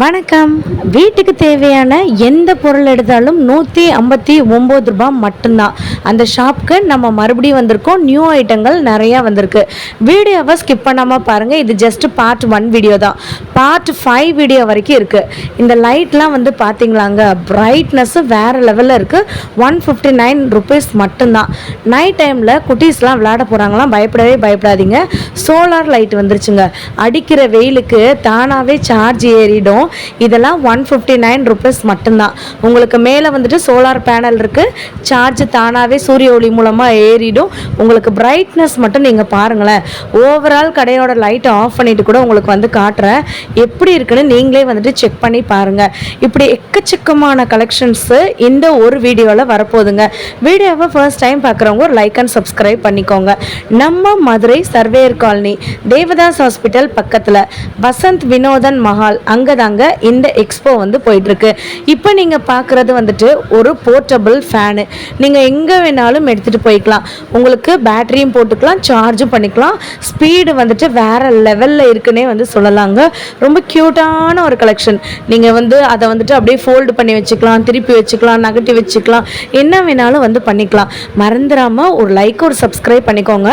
வணக்கம். வீட்டுக்கு தேவையான எந்த பொருள் எடுத்தாலும் 159 ரூபாய் மட்டும்தான். அந்த ஷாப்புக்கு நம்ம மறுபடியும் வந்திருக்கோம். நியூ ஐட்டங்கள் நிறையா வந்திருக்கு. வீடியோவை ஸ்கிப் பண்ணாமல் பாருங்கள். இது ஜஸ்ட் பார்ட் 1 வீடியோ தான். பார்ட் 5 வீடியோ வரைக்கும் இருக்குது. இந்த லைட்லாம் வந்து பார்த்தீங்களாங்க, பிரைட்னஸ்ஸு வேறு லெவலில் இருக்குது. 159 ருபீஸ் மட்டும்தான். நைட் டைமில் குட்டீஸ்லாம் விளையாட போகிறாங்களாம். பயப்படவே பயப்படாதீங்க. சோலார் லைட் வந்துருச்சுங்க. அடிக்கிற வெயிலுக்கு தானாகவே சார்ஜ் ஏறிடும். இதெல்லாம் 159 ருபீஸ் மட்டும்தான். உங்களுக்கு மேலே வந்துட்டு சோலார் பேனல் இருக்குது. சார்ஜ் தானாகவே சூரிய ஒளி மூலமாக ஏறிடும். உங்களுக்கு பிரைட்னஸ் மட்டும் நீங்கள் பாருங்களேன். ஓவரால் கடையோட லைட்டை ஆஃப் பண்ணிவிட்டு கூட உங்களுக்கு வந்து காட்டுறேன். எப்படி இருக்குன்னு நீங்களே வந்துட்டு செக் பண்ணி பாருங்கள். இப்படி எக்கச்சக்கமான கலெக்ஷன்ஸு இந்த ஒரு வீடியோவில் வரப்போகுதுங்க. வீடியோவை ஃபர்ஸ்ட் டைம் பார்க்குறவங்க ஒரு லைக் அண்ட் சப்ஸ்கிரைப் பண்ணிக்கோங்க. நம்ம Madurai surveyor colony Devadas hospital பக்கத்தில் வசந்த் வினோதன் மஹால் அங்கே தாங்க இந்த எக்ஸ்போ வந்து போயிட்டுருக்கு. இப்போ நீங்கள் பார்க்குறது வந்துட்டு ஒரு போர்ட்டபிள் ஃபேனு. நீங்கள் எங்கே வேணாலும் எடுத்துகிட்டு போய்க்கலாம். உங்களுக்கு பேட்டரியும் போட்டுக்கலாம், சார்ஜும் பண்ணிக்கலாம். ஸ்பீடு வந்துட்டு வேறு லெவலில் இருக்குன்னே வந்து சொல்லலாங்க. ரொம்ப க்யூட்டான ஒரு கலெக்ஷன். நீங்கள் வந்து அதை வந்துட்டு அப்படியே ஃபோல்டு பண்ணி வச்சுக்கலாம், திருப்பி வச்சுக்கலாம், நகட்டி வச்சுக்கலாம், என்ன வேணாலும் வந்து பண்ணிக்கலாம். மறந்துடாமல் ஒரு லைக் ஒரு சப்ஸ்கிரைப் பண்ணிக்கோங்க.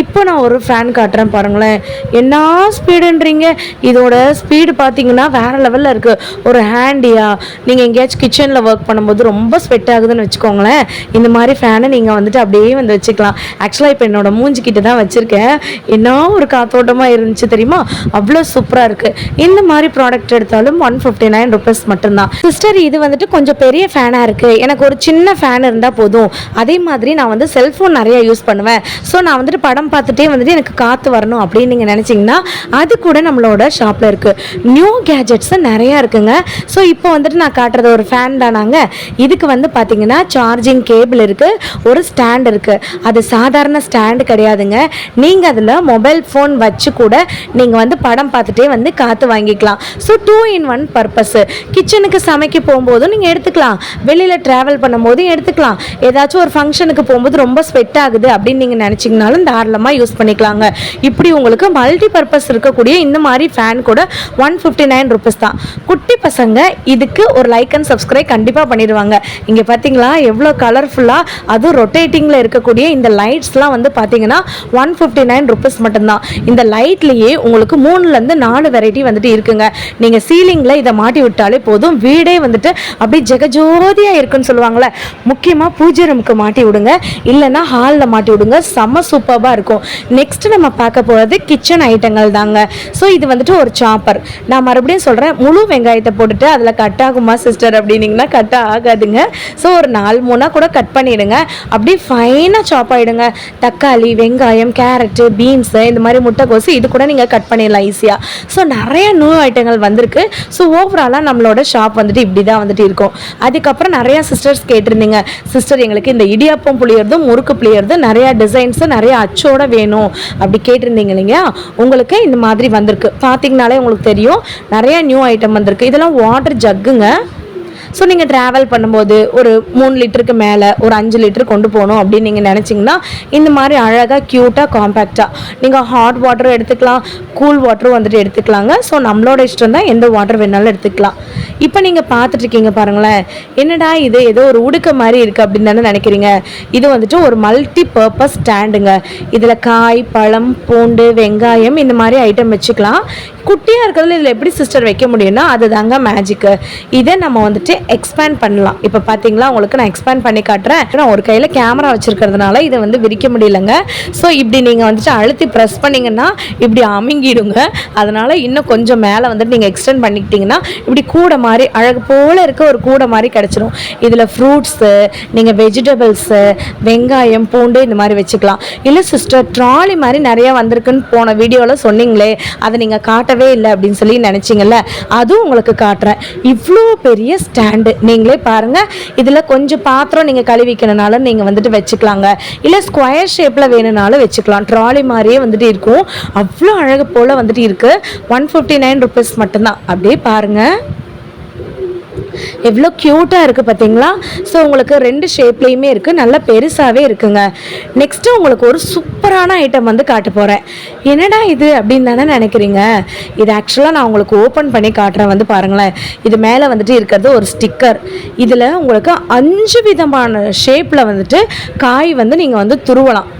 இப்போ நான் ஒரு ஃபேன் காட்டுறேன் பாருங்களேன். என்ன ஸ்பீடுன்றீங்க? இதோட ஸ்பீடு பார்த்தீங்கன்னா வேறு லெவலில் இருக்குது. ஒரு ஹேண்டியா நீங்கள் எங்கேயாச்சும் கிச்சனில் ஒர்க் பண்ணும்போது ரொம்ப ஸ்வெட் ஆகுதுன்னு வச்சுக்கோங்களேன், இந்த மாதிரி ஃபேனை நீங்கள் வந்துட்டு அப்படியே வந்து வச்சுக்கலாம். ஆக்சுவலாக இப்போ என்னோட மூஞ்சிக்கிட்ட தான் வச்சுருக்கேன். என்ன ஒரு காத்தோட்டமாக இருந்துச்சு தெரியுமா? அவ்வளோ சூப்பராக இருக்குது. இந்த மாதிரி ப்ராடக்ட் எடுத்தாலும் 159 ருபீஸ் மட்டும்தான். சிஸ்டர், இது வந்துட்டு கொஞ்சம் பெரிய ஃபேனாக இருக்குது, எனக்கு ஒரு சின்ன ஃபேன் இருந்தால் போதும். அதே மாதிரி நான் வந்து செல்ஃபோன் நிறையா யூஸ் பண்ணுவேன். ஸோ நான் வந்துட்டு படம் பார்த்துட்டே வந்துட்டு எனக்கு காற்று வரணும் அப்படின்னு நீங்கள் நினச்சிங்கன்னா அது கூட நம்மளோட ஷாப்பில் இருக்குது. நியூ கேஜெட்ஸு நிறையா இருக்குங்க. ஸோ இப்போ வந்துட்டு நான் காட்டுறது ஒரு ஃபேன் தானாங்க. இதுக்கு வந்து பார்த்தீங்கன்னா சார்ஜிங் கேபிள் இருக்குது, ஒரு ஸ்டாண்ட் இருக்குது. அது சாதாரண ஸ்டாண்டு கிடையாதுங்க. நீங்கள் அதில் மொபைல் ஃபோன் வச்சு கூட நீங்கள் வந்து படம் பார்த்துட்டே வந்து காற்று வாங்கிக்கலாம். So 2 in 1 purpose. கிச்சனுக்கு சமைக்க போகும்போதும் நீங்கள் எடுத்துக்கலாம், வெளியில் ட்ராவல் பண்ணும்போதும் எடுத்துக்கலாம். ஏதாச்சும் ஒரு ஃபங்க்ஷனுக்கு போகும்போது ரொம்ப ஸ்வெட் ஆகுது அப்படின்னு நீங்கள் நினச்சிங்கனாலும் தாராளமாக யூஸ் பண்ணிக்கலாங்க. இப்படி உங்களுக்கு மல்டி பர்பஸ் இருக்கக்கூடிய இந்த மாதிரி ஃபேன் கூட 159 ருபீஸ் தான். குட்டி பசங்க இதுக்கு ஒரு லைக் அண்ட் சப்ஸ்கிரைப் கண்டிப்பாக பண்ணிடுவாங்க. இங்கே பார்த்தீங்களா எவ்வளோ கலர்ஃபுல்லாக, அதுவும் ரொட்டேட்டிங்கில் இருக்கக்கூடிய இந்த லைட்ஸ்லாம் வந்து பார்த்தீங்கன்னா 159 ருபீஸ் மட்டும்தான். இந்த லைட்லேயே உங்களுக்கு 3லேருந்து 4 வெரைட்டி வந்துட்டு இருக்குங்க. நீங்கள் சீலிங்கில் இதை மாட்டி விட்டாலே போதும், வீடே வந்துட்டு அப்படியே ஜெகஜோதியாக இருக்குன்னு சொல்லுவாங்களே. முக்கியமாக பூஜை ரூமுக்கு மாட்டி விடுங்க, இல்லைன்னா ஹாலில் மாட்டி விடுங்க, செம்ம சூப்பராக இருக்கும். நெக்ஸ்ட் நம்ம பார்க்க போகிறது கிச்சன் ஐட்டங்கள் தாங்க. ஸோ இது வந்துட்டு ஒரு சாப்பர். நான் மறுபடியும் சொல்கிறேன், முழு வெங்காயத்தை போட்டுட்டு அதில் கட் ஆகுமா சிஸ்டர் அப்படின்னீங்கன்னா கட் ஆகாதுங்க. ஸோ ஒரு 4-3 கூட கட் பண்ணிவிடுங்க. அப்படியே ஃபைனாக சாப் ஆகிடுங்க. தக்காளி, வெங்காயம், கேரட்டு, பீன்ஸு, இந்த மாதிரி முட்டைக்கோசு இது கூட நீங்கள் கட் பண்ணிடலாம் ஈஸியாக. ஸோ நிறைய நியூ ஐட்டங்கள் வந்திருக்கு. ஸோ ஓவராலாக நம்மளோட ஷாப் வந்துட்டு இப்படி தான் வந்துட்டு இருக்கும். அதுக்கப்புறம் நிறையா சிஸ்டர்ஸ் கேட்டிருந்தீங்க, சிஸ்டர் எங்களுக்கு இந்த இடியாப்பம் புளியறதும் முறுக்கு புளியறதும் நிறையா டிசைன்ஸு நிறைய அச்சோட வேணும் அப்படி கேட்டிருந்தீங்க இல்லைங்களா? உங்களுக்கு இந்த மாதிரி வந்திருக்கு. பார்த்தீங்கனாலே உங்களுக்கு தெரியும் நிறைய நியூ ஐட்டம் வந்திருக்கு. இதெல்லாம் வாட்டர் ஜக்குங்க. ஸோ நீங்கள் ட்ராவல் பண்ணும்போது ஒரு 3 லிட்டருக்கு மேலே ஒரு 5 லிட்டர் கொண்டு போகணும் அப்படின்னு நீங்கள் நினச்சிங்கன்னா இந்த மாதிரி அழகாக க்யூட்டாக காம்பேக்டாக நீங்கள் ஹாட் வாட்டரும் எடுத்துக்கலாம், கூல் வாட்டரும் வந்துட்டு எடுத்துக்கலாங்க. ஸோ நம்மளோட இஷ்டம் தான், எந்த வாட்டர் வேணாலும் எடுத்துக்கலாம். இப்போ நீங்கள் பார்த்துட்ருக்கீங்க பாருங்களேன், என்னடா இது ஏதோ ஒரு உடுக்க மாதிரி இருக்குது அப்படின்னு தானே நினைக்கிறீங்க. இது வந்துட்டு ஒரு மல்டி பர்பஸ் ஸ்டாண்டுங்க. இதில் காய், பழம், பூண்டு, வெங்காயம் இந்த மாதிரி ஐட்டம் வச்சுக்கலாம். குட்டியாக இருக்கிறதுல இதில் எப்படி சிஸ்டர் வைக்க முடியும்னா அது தாங்க மேஜிக்கு. இதை நம்ம வந்துட்டு எக்ஸ்பேண்ட் பண்ணலாம். இப்போ பார்த்தீங்களா, உங்களுக்கு நான் எக்ஸ்பேண்ட் பண்ணி காட்டுறேன். நான் ஒரு கையில் கேமரா வச்சுருக்கிறதுனால இதை வந்து விரிக்க முடியலைங்க. ஸோ இப்படி நீங்கள் வந்துட்டு அழுத்தி ப்ரெஸ் பண்ணிங்கன்னா இப்படி அமுங்கிடுங்க. அதனால் இன்னும் கொஞ்சம் மேலே வந்துட்டு நீங்கள் எக்ஸ்டெண்ட் பண்ணிக்கிட்டிங்கன்னா இப்படி கூடை மாதிரி அழகு போல் இருக்க ஒரு கூடை மாதிரி கிடச்சிரும். இதில் ஃப்ரூட்ஸு, நீங்கள் வெஜிடபிள்ஸு, வெங்காயம், பூண்டு இந்த மாதிரி வச்சுக்கலாம். இல்லை சிஸ்டர் ட்ராலி மாதிரி நிறையா வந்திருக்குன்னு போன வீடியோவில் சொன்னீங்களே, அதை நீங்கள் காட்டவே இல்லை அப்படின்னு சொல்லி நினச்சிங்கல்ல, அதுவும் உங்களுக்கு காட்டுறேன். இவ்வளோ பெரிய ஸ்டாண்டு நீங்களே பாருங்கள். இதில் கொஞ்சம் பாத்திரம் நீங்கள் கழுவிக்கணுனாலும் நீங்கள் வந்துட்டு வச்சுக்கலாங்க, இல்லை ஸ்கொயர் ஷேப்பில் வேணும்னாலும் வச்சுக்கலாம். ட்ராலி மாதிரியே வந்துட்டு இருக்கும். அவ்வளோ அழகு போல் வந்துட்டு இருக்குது. 159 ருபீஸ் மட்டும்தான். அப்படியே பாருங்கள். எவ்வளோ க்யூட்டாக இருக்குது பார்த்தீங்களா? ஸோ உங்களுக்கு 2 ஷேப்லேயுமே இருக்குது, நல்ல பெருசாகவே இருக்குங்க. நெக்ஸ்ட்டு உங்களுக்கு ஒரு சூப்பரான ஐட்டம் வந்து காட்ட போகிறேன். என்னடா இது அப்படின்னு தானே நினைக்கிறீங்க? இது ஆக்சுவலாக நான் உங்களுக்கு ஓப்பன் பண்ணி காட்டுறேன், வந்து பாருங்களேன். இது மேலே வந்துட்டு இருக்கிறது ஒரு ஸ்டிக்கர். இதில் உங்களுக்கு 5 விதமான ஷேப்பில் வந்துட்டு காய் வந்து நீங்கள் வந்து துருவலாம்.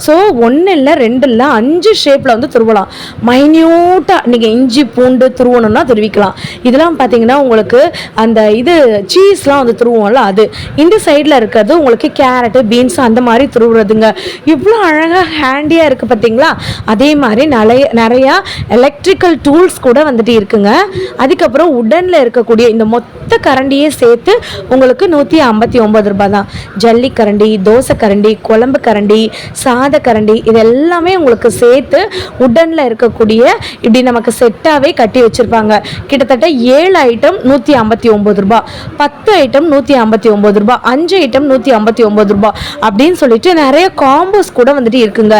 ஸோ 1 இல்லை 2 இல்லை 5 ஷேப்பில் வந்து துருவலாம். மைன்யூட்டாக நீங்கள் இஞ்சி பூண்டு துருவணும்னா துருவிக்கலாம். இதெல்லாம் பார்த்தீங்கன்னா உங்களுக்கு அந்த இது சீஸ்லாம் வந்து துருவோம்ல, அது இந்த சைடில் இருக்கிறது உங்களுக்கு கேரட்டு பீன்ஸ் அந்த மாதிரி துருவுறதுங்க. இவ்வளோ அழகாக ஹேண்டியாக இருக்குது பார்த்தீங்களா? அதே மாதிரி நிறையா எலக்ட்ரிக்கல் டூல்ஸ் கூட வந்துட்டு இருக்குங்க. அதுக்கப்புறம் உடனில் இருக்கக்கூடிய இந்த மொத்த கரண்டியே சேர்த்து உங்களுக்கு 159 ரூபாய் தான். ஜல்லி கரண்டி, தோசை கரண்டி, குழம்பு கரண்டி, சாத கரண்டி, இது எல்லாமே உங்களுக்கு சேர்த்து உடனில் இருக்கக்கூடிய இப்படி நமக்கு செட்டாகவே கட்டி வச்சுருப்பாங்க. கிட்டத்தட்ட 7 ஐட்டம் 159 ரூபாய், 10 ஐட்டம் 159 ரூபாய், 5 ஐட்டம் 159 ரூபாய் அப்படின்னு சொல்லிட்டு நிறைய காம்போஸ் கூட வந்துட்டு இருக்குங்க.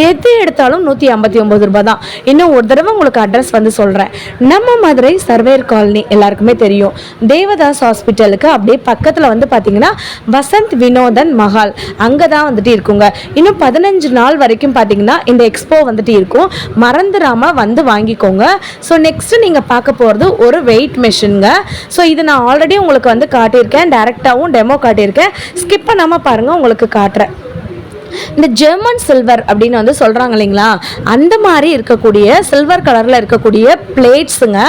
எது எடுத்தாலும் 159 ரூபாய் தான். இன்னும் ஒரு தடவை உங்களுக்கு அட்ரஸ் வந்து சொல்கிறேன். நம்ம மதுரை சர்வேர் காலனி எல்லாருக்குமே தெரியும். தேவதாஸ் ஹாஸ்பிட்டலுக்கு அப்படியே பக்கத்தில் வந்து பார்த்தீங்கன்னா வசந்த் வினோதன் மஹால், அங்கே தான் வந்துட்டு இருக்குங்க. இன்னும் 15 நாள் வரைக்கும் பார்த்தீங்கன்னா இந்த எக்ஸ்போ வந்துட்டு இருக்கும். மறந்துடாமல் வந்து வாங்கிக்கோங்க. ஸோ நெக்ஸ்ட்டு நீங்கள் பார்க்க போகிறது ஒரு வெயிட் மெஷினுங்க. ஸோ இது நான் ஆல்ரெடி உங்களுக்கு வந்து காட்டியிருக்கேன், டைரெக்டாகவும் டெமோ காட்டியிருக்கேன். ஸ்கிப் பண்ணாமல் பாருங்கள், உங்களுக்கு காட்டுறேன். இந்த ஜெர்மன் சில்வர் அப்படின்னு வந்து சொல்கிறாங்க இல்லைங்களா, அந்த மாதிரி இருக்கக்கூடிய சில்வர் கலரில் இருக்கக்கூடிய பிளேட்ஸுங்க.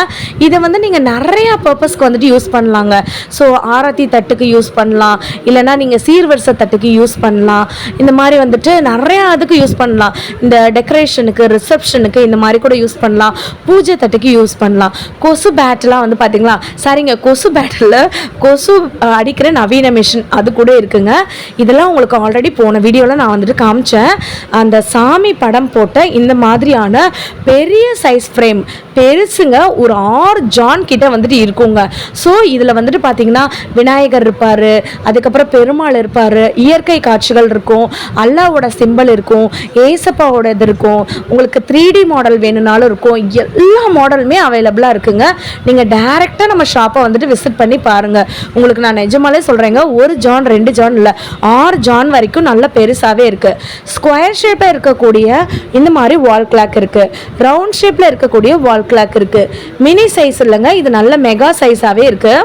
இதை வந்து நீங்கள் நிறையா பர்பஸ்க்கு வந்துட்டு யூஸ் பண்ணலாங்க. ஸோ ஆரத்தி தட்டுக்கு யூஸ் பண்ணலாம், இல்லைனா நீங்கள் சீர்வரிசை தட்டுக்கு யூஸ் பண்ணலாம். இந்த மாதிரி வந்துட்டு நிறையா அதுக்கு யூஸ் பண்ணலாம். இந்த டெக்கரேஷனுக்கு, ரிசப்ஷனுக்கு இந்த மாதிரி கூட யூஸ் பண்ணலாம். பூஜை தட்டுக்கு யூஸ் பண்ணலாம். கொசு பேட்டெலாம் வந்து பார்த்தீங்களா, சரிங்க, கொசு பேட்டில் கொசு அடிக்கிற நவீன மிஷின் அது கூட இருக்குங்க. இதெல்லாம் உங்களுக்கு ஆல்ரெடி போன வீடியோவில் நான் வந்துட்டு காமிச்சேன். அந்த சாமி படம் போட்ட இந்த மாதிரியான பெரிய சைஸ் ஃப்ரேம், பெருசுங்க, ஒரு 6 ஜான் கிட்ட வந்துட்டு இருக்குங்க. ஸோ இதில் வந்துட்டு பார்த்தீங்கன்னா விநாயகர் இருப்பார், அதுக்கப்புறம் பெருமாள் இருப்பார், இயற்கை காட்சிகள் இருக்கும், அல்லாவோட சிம்பிள் இருக்கும், ஏசப்பாவோட இது இருக்கும், உங்களுக்கு 3D மாடல் வேணும்னாலும் இருக்கும். எல்லா மாடலுமே அவைலபிளாக இருக்குங்க. நீங்கள் டைரெக்டாக நம்ம ஷாப்பை வந்துட்டு விசிட் பண்ணி பாருங்கள். உங்களுக்கு நான் நிஜமாலே சொல்கிறேங்க, 1 ஜான் 2 ஜான் இல்லை, 6 ஜான் வரைக்கும் நல்ல பெருசாகவே இருக்கு. ஸ்கொயர் ஷேப்ல இருக்கக்கூடிய இந்த மாதிரி வால் கிளாக் இருக்கு, ரவுண்ட் ஷேப்ல இருக்கக்கூடிய வால் கிளாக் இருக்கு. மினி சைஸ் இல்லைங்க, இது நல்ல மெகா சைஸாவே இருக்கு.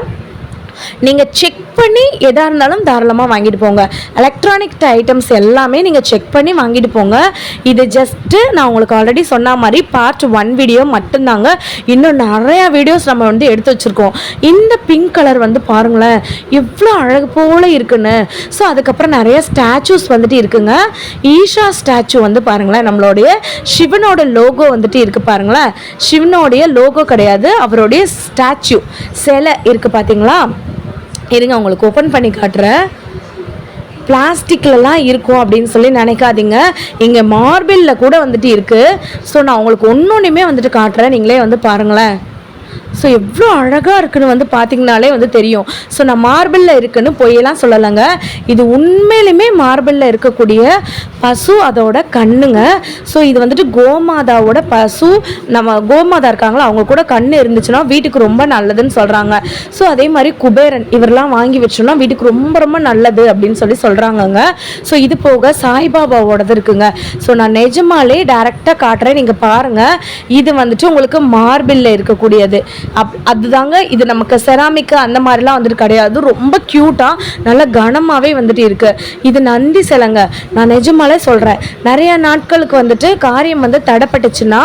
நீங்கள் செக் பண்ணி எதாக இருந்தாலும் தாராளமாக வாங்கிட்டு போங்க. எலக்ட்ரானிக் ஐட்டம்ஸ் எல்லாமே நீங்கள் செக் பண்ணி வாங்கிட்டு போங்க. இது ஜஸ்ட்டு நான் உங்களுக்கு ஆல்ரெடி சொன்ன மாதிரி பார்ட் 1 வீடியோ மட்டும்தாங்க. இன்னும் நிறையா வீடியோஸ் நம்ம வந்து எடுத்து வச்சுருக்கோம். இந்த பிங்க் கலர் வந்து பாருங்களேன் எவ்வளோ அழகு போல் இருக்குன்னு. ஸோ அதுக்கப்புறம் நிறைய ஸ்டாச்சூஸ் வந்துட்டு இருக்குங்க. ஈஷா ஸ்டாச்சு வந்து பாருங்களேன், நம்மளுடைய சிவனோட லோகோ வந்துட்டு இருக்குது பாருங்களேன். சிவனோடைய லோகோ கிடையாது, அவருடைய ஸ்டாச்சு சிலை இருக்குது பார்த்தீங்களா. இருங்க உங்களுக்கு ஓப்பன் பண்ணி காட்டுறேன். பிளாஸ்டிக்லலாம் இருக்கும் அப்படின்னு சொல்லி நினைக்காதீங்க, இங்கே மார்பிளில் கூட வந்துட்டு இருக்குது. ஸோ நான் உங்களுக்கு ஒன்றுமே வந்துட்டு காட்டுறேன், நீங்களே வந்து பாருங்களேன். ஸோ எவ்வளோ அழகாக இருக்குன்னு வந்து பார்த்திங்கனாலே வந்து தெரியும். ஸோ நான் மார்பிளில் இருக்குன்னு பொய்யெல்லாம் சொல்லலைங்க, இது உண்மையிலுமே மார்பிளில் இருக்கக்கூடிய பசு, அதோட கண்ணுங்க. ஸோ இது வந்துட்டு கோமாதாவோட பசு. நம்ம கோமாதா இருக்காங்களா, அவங்க கூட கண் இருந்துச்சுன்னா வீட்டுக்கு ரொம்ப நல்லதுன்னு சொல்கிறாங்க. ஸோ அதே மாதிரி குபேரன் இவரெல்லாம் வாங்கி வச்சோம்னா வீட்டுக்கு ரொம்ப ரொம்ப நல்லது அப்படின்னு சொல்லி சொல்கிறாங்கங்க. ஸோ இது போக சாய்பாபாவோடது இருக்குங்க. ஸோ நான் நிஜமாலே டைரெக்டாக காட்டுறேன், நீங்கள் பாருங்கள். இது வந்துட்டு உங்களுக்கு மார்பிளில் இருக்கக்கூடியது. அதுதாங்க இது. நமக்கு செராமிக்கு அந்த மாதிரிலாம் வந்துட்டு கிடையாது, ரொம்ப க்யூட்டாக நல்ல கனமாகவே வந்துட்டு இருக்குது. இது நந்தி சிலைங்க. நான் நிஜமாலே சொல்கிறேன், நிறைய நாட்களுக்கு வந்துட்டு காரியம் வந்து தடைப்பட்டுச்சுன்னா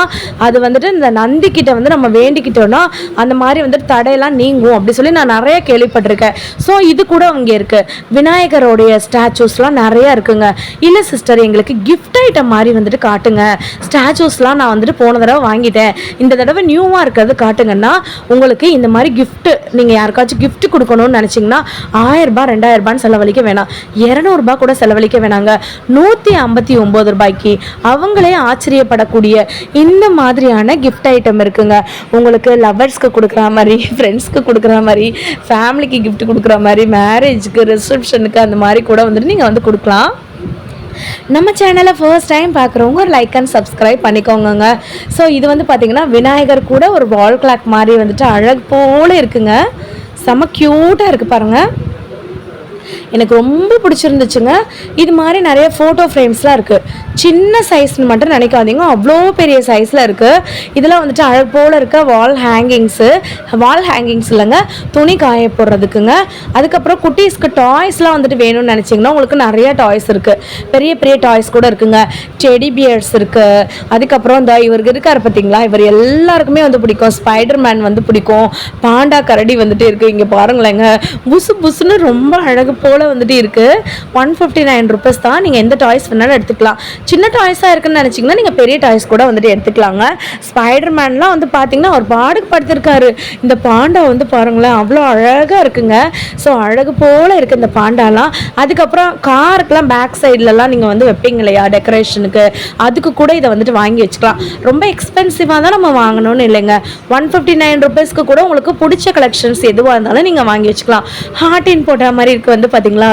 அது வந்துட்டு இந்த நந்தி கிட்ட வந்து நம்ம வேண்டிக்கிட்டோன்னா அந்த மாதிரி வந்துட்டு தடையெல்லாம் நீங்கும் அப்படி சொல்லி நான் நிறைய கேள்விப்பட்டிருக்கேன். ஸோ இது கூட அங்கே இருக்குது. விநாயகரோடைய ஸ்டாச்சூஸ்லாம் நிறையா இருக்குங்க. இல்லை சிஸ்டர், எங்களுக்கு கிஃப்ட் ஐட்டம் மாதிரி வந்துட்டு காட்டுங்க, ஸ்டாச்சூஸ்லாம் நான் வந்துட்டு போன தடவை வாங்கிட்டேன், இந்த தடவை நியூவாக இருக்கிறது காட்டுங்கன்னா உங்களுக்கு இந்த மாதிரி கிஃப்ட், நீங்கள் யாருக்காச்சும் கிஃப்ட் கொடுக்கணும்னு நினச்சிங்கன்னா 1000 ரூபாய் 2000 ரூபான்னு செலவழிக்க வேணாம், 200 ரூபாய் கூட செலவழிக்க வேணாங்க. 159 ரூபாய்க்கு அவங்களே ஆச்சரியப்படக்கூடிய இந்த மாதிரியான கிஃப்ட் ஐட்டம் இருக்குங்க. உங்களுக்கு லவர்ஸ்க்கு கொடுக்குற மாதிரி, ஃப்ரெண்ட்ஸ்க்கு கொடுக்குற மாதிரி, ஃபேமிலிக்கு கிஃப்ட் கொடுக்குற மாதிரி, மேரேஜுக்கு, ரிசப்ஷனுக்கு அந்த மாதிரி கூட வந்துட்டு நீங்கள் வந்து கொடுக்கலாம். நம்ம சேனலை ஃபர்ஸ்ட் டைம் பார்க்குறவங்க ஒரு லைக் அண்ட் சப்ஸ்கிரைப் பண்ணிக்கோங்க. ஸோ இது வந்து பார்த்திங்கன்னா விநாயகர் கூட ஒரு வால் கிளாக் மாதிரி வந்துட்டு அழகு போல் இருக்குங்க. செம க்யூட்டாக இருக்குது பாருங்கள். எனக்கு ரொம்ப பிடிச்சிருந்துச்சுங்க. இது மாதிரி நிறைய ஃபோட்டோ ஃப்ரேம்ஸ்லாம் இருக்குது. சின்ன சைஸ்னு மட்டும் நினைக்காதீங்க, அவ்வளோ பெரிய சைஸில் இருக்குது. இதெல்லாம் வந்துட்டு அழகு போல் இருக்க வால் ஹேங்கிங்ஸ் இல்லைங்க, துணி காய போடுறதுக்குங்க. அதுக்கப்புறம் குட்டீஸ்க்கு டாய்ஸ்லாம் வந்துட்டு வேணும்னு நினச்சிங்கன்னா உங்களுக்கு நிறைய டாய்ஸ் இருக்குது. பெரிய பெரிய டாய்ஸ் கூட இருக்குங்க. டெடி பியர்ஸ் இருக்குது. அதுக்கப்புறம் இந்த இவருக்கு இருக்கார் பார்த்தீங்களா, இவர் எல்லாருக்குமே வந்து பிடிக்கும். ஸ்பைடர்மேன் வந்து பிடிக்கும். பாண்டா கரடி வந்துட்டு இருக்குது. இங்கே பாருங்களேங்க, புசு புசுன்னு ரொம்ப அழகு போல் வந்துட்டு இருக்குது. 159 rupees தான். நீங்கள் எந்த டாய்ஸ் வேணாலும் எடுத்துக்கலாம். சின்ன டாய்ஸாக இருக்குன்னு நினச்சிங்கன்னா நீங்கள் பெரிய டாய்ஸ் கூட வந்துட்டு எடுத்துக்கலாங்க. ஸ்பைடர்மேன்லாம் வந்து பார்த்தீங்கன்னா அவர் பாடுக்கு படுத்திருக்காரு. இந்த பாண்டா வந்து பாருங்களேன், அவ்வளோ அழகாக இருக்குங்க. ஸோ அழகு போல் இருக்குது இந்த பாண்டாலாம். அதுக்கப்புறம் காருக்கெலாம் பேக் சைட்லலாம் நீங்கள் வந்து வைப்பீங்க இல்லையா டெக்கரேஷனுக்கு, அதுக்கு கூட இதை வந்துட்டு வாங்கி வச்சுக்கலாம். ரொம்ப எக்ஸ்பென்சிவாக தான் நம்ம வாங்கணும்னு இல்லைங்க. 159 rupeesக்கு கூட உங்களுக்கு பிடிச்ச கலெக்ஷன்ஸ் எதுவாக இருந்தாலும் நீங்கள் வாங்கி வச்சுக்கலாம். ஹார்டின் போட்ட மாதிரி இருக்குது வந்து பார்த்தீங்களா,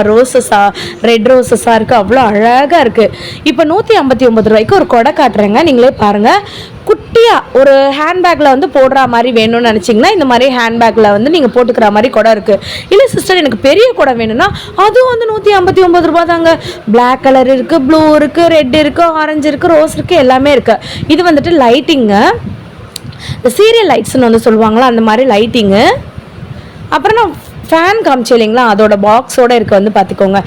ரெட் ரோசஸாக இருக்குது, அவ்வளோ அழகாக இருக்குது. இப்போ 159 ரூபாய்க்கு ஒரு கொடை காட்டுறேங்க, நீங்களே பாருங்கள். குட்டியாக ஒரு ஹேண்ட்பேக்கில் வந்து போடுற மாதிரி வேணும்னு நினச்சிங்கன்னா இந்த மாதிரி ஹேண்ட்பேக்கில் வந்து நீங்கள் போட்டுக்கிற மாதிரி கொடை இருக்குது. இல்லை சிஸ்டர் எனக்கு பெரிய கொடை வேணும்னா அதுவும் வந்து 159 ரூபா தாங்க. பிளாக் கலர் இருக்குது, ப்ளூ இருக்குது, ரெட் இருக்குது, ஆரஞ்சு இருக்குது, ரோஸ் இருக்குது, எல்லாமே இருக்குது. இது வந்துட்டு லைட்டிங்கு, இந்த சீரியல் லைட்ஸ்ன்னு வந்து சொல்லுவாங்களா அந்த மாதிரி லைட்டிங்கு. அப்புறம் நான் ஃபேன் காமிச்சு இல்லைங்களா, அதோட பாக்ஸோடு இருக்குது வந்து பார்த்துக்கோங்க.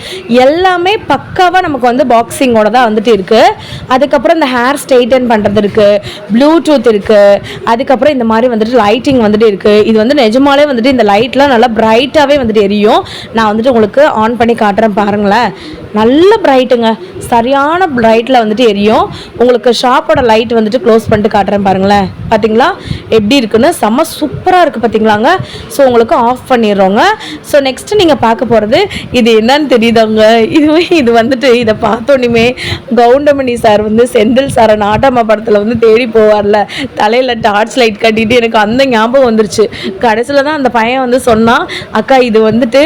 எல்லாமே பக்காவாக நமக்கு வந்து பாக்ஸிங்கோட தான் வந்துட்டு இருக்குது. அதுக்கப்புறம் இந்த ஹேர் ஸ்ட்ரெயிட்டன் பண்ணுறது இருக்குது, ப்ளூடூத் இருக்குது. அதுக்கப்புறம் இந்த மாதிரி வந்துட்டு லைட்டிங் வந்துட்டு இருக்குது. இது வந்து நிஜமாலே வந்துட்டு இந்த லைட்லாம் நல்லா பிரைட்டாகவே வந்துட்டு எரியும். நான் வந்துட்டு உங்களுக்கு ஆன் பண்ணி காட்டுறேன் பாருங்களேன். நல்ல பிரைட்டுங்க, சரியான பிரைட்டில் வந்துட்டு எரியும். உங்களுக்கு ஷாப்போட லைட் வந்துட்டு க்ளோஸ் பண்ணிட்டு காட்டுறேன் பாருங்களேன். பார்த்தீங்களா எப்படி இருக்குன்னு, செம்ம சூப்பராக இருக்குது பார்த்தீங்களாங்க. ஸோ உங்களுக்கு ஆஃப் பண்ணிடுறோங்க. ஸோ நெக்ஸ்ட்டு நீங்கள் பார்க்க போகிறது இது என்னன்னு தெரியுதாங்க. இது வந்துட்டு இதை பார்த்தோன்னே கவுண்டமணி சார் வந்து செந்தில் சாரை நாட்டாம படத்தில் வந்து தேடி போவார்ல, தலையில் டார்ச் லைட் கட்டிட்டு, எனக்கு அந்த ஞாபகம் வந்துருச்சு. கடைசியில் தான் அந்த பையன் வந்து சொன்னான், அக்கா இது வந்துட்டு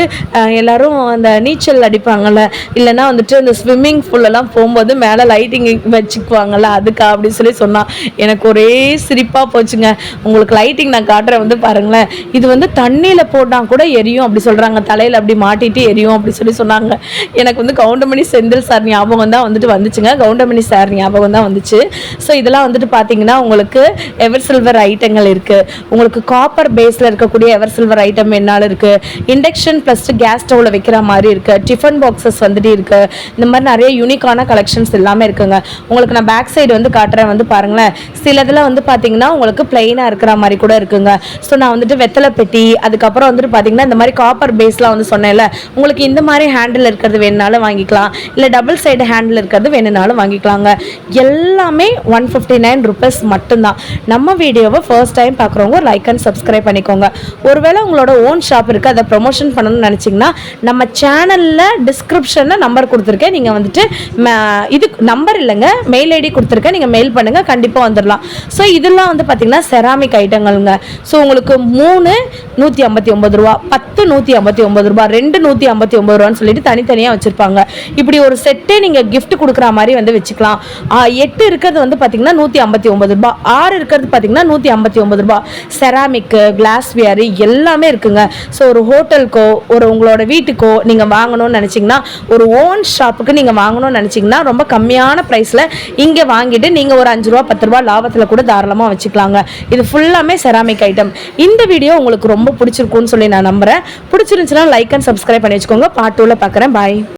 எல்லோரும் அந்த நீச்சல் அடிப்பாங்கள்ல, இல்லைன்னா வந்துட்டு அந்த ஸ்விம்மிங் பூலெல்லாம் போகும்போது மேலே லைட்டிங் வச்சுக்குவாங்கள்ல அதுக்கா அப்படின்னு சொல்லி சொன்னான். எனக்கு ஒரே சிரிப்பாக போச்சுங்க. உங்களுக்கு லைட்டிங் நான் காட்டுறேன் வந்து பாருங்களேன். இது வந்து தண்ணியில் போட்டால் கூட எரியும் அப்படி சொல்கிறாங்க, தலையில் அப்படி மாட்டிட்டு எரியும் அப்படி சொல்லி சொன்னாங்க. எனக்கு வந்து கவுண்டமணி செந்தில் சார் ஞாபகம் தான் வந்துச்சுங்க. கவுண்டமணி சார் ஞாபகம் தான் வந்துச்சு. ஸோ இதெல்லாம் வந்துட்டு பார்த்தீங்கன்னா உங்களுக்கு எவர் சில்வர் ஐட்டங்கள் இருக்குது. உங்களுக்கு காப்பர் பேஸில் இருக்கக்கூடிய எவர் சில்வர் ஐட்டம் என்னால் இருக்குது. இண்டக்ஷன் ப்ளஸ் கேஸ் ஸ்டவ்வில் வைக்கிற மாதிரி இருக்குது. டிஃபன் பாக்ஸஸ் வந்துட்டு இருக்குது. இந்த மாதிரி நிறைய யூனிக்கான கலெக்ஷன்ஸ் எல்லாமே இருக்குங்க. உங்களுக்கு நான் பேக் சைடு வந்து காட்டுறேன் வந்து பாருங்களேன். சில இதில் வந்து பார்த்தீங்கன்னா உங்களுக்கு பிளெயினாக இருக்கிற மாதிரி கூட இருக்குங்க. ஸோ நான் வந்துட்டு வெத்தலை பெட்டி, அதுக்கப்புறம் வந்துட்டு பார்த்தீங்கன்னா இந்த மாதிரி காப்பர் பேஸ்லாம் வந்து சொன்னேன்ல, உங்களுக்கு இந்த மாதிரி ஹேண்டில் இருக்கிறது வேணுனாலும் வாங்கிக்கலாம், இல்லை டபுள் சைடு ஹேண்டில் இருக்கிறது வேணுனாலும் வாங்கிக்கலாங்க. எல்லாமே 159 rupees மட்டும்தான். நம்ம வீடியோவை ஃபர்ஸ்ட் டைம் பார்க்குறவங்க லைக் அண்ட் சப்ஸ்கிரைப் பண்ணிக்கோங்க. ஒருவேளை உங்களோட ஓன் ஷாப் இருக்குது, அதை ப்ரொமோஷன் பண்ணணும்னு நினச்சிங்கன்னா நம்ம சேனலில் டிஸ்கிரிப்ஷனில் நம்பர் கொடுத்துருக்கேன். நீங்கள் வந்துட்டு இது நம்பர் இல்லைங்க, மெயில் ஐடி கொடுத்துருக்கேன், நீங்கள் மெயில் பண்ணுங்கள், கண்டிப்பாக வந்துடலாம். ஸோ இதெல்லாம் வந்து பார்த்தீங்கன்னா செராமிக் ஐட்டங்கள்ங்க. ஸோ உங்களுக்கு 3 159 ரூபா, 10 159 ரூபா, 2 159 ரூபான்னு சொல்லிட்டு தனித்தனியாக வச்சுருப்பாங்க. இப்படி ஒரு செட்டே நீங்கள் கிஃப்ட் கொடுக்குற மாதிரி வந்து வச்சுக்கலாம். 8 இருக்கிறது வந்து பார்த்தீங்கன்னா 159 ரூபா, 6 இருக்கிறது பார்த்தீங்கன்னா 159 ரூபா. செராமிக்கு, கிளாஸ்வேர் எல்லாமே இருக்குங்க. ஸோ ஒரு ஹோட்டலுக்கோ ஒரு உங்களோட வீட்டுக்கோ நீங்கள் வாங்கணும்னு நினச்சிங்கன்னா, ஒரு ஓன் ஷாப்புக்கு நீங்கள் வாங்கணும்னு நினச்சிங்கன்னா ரொம்ப கம்மியான ப்ரைஸில் இங்கே வாங்கிட்டு நீங்கள் ஒரு 5 ரூபா 10 ரூபா லாபத்தில் கூட தாராளமாக வச்சுக்கலாங்க. இது ஃபுல்லாமே செராமிக் ஐட்டம். இந்த வீடியோ உங்களுக்கு ரொம்ப பிடிச்சிருக்கும்னு சொல்லி நான் நம்புகிறேன். பிடிச்சிருந்துச்சுன்னா லைக் அண்ட் சப்ஸ்கிரைப் பண்ணி வச்சுக்கோங்க. பார்ட் 2ல பார்க்குறேன். பாய்.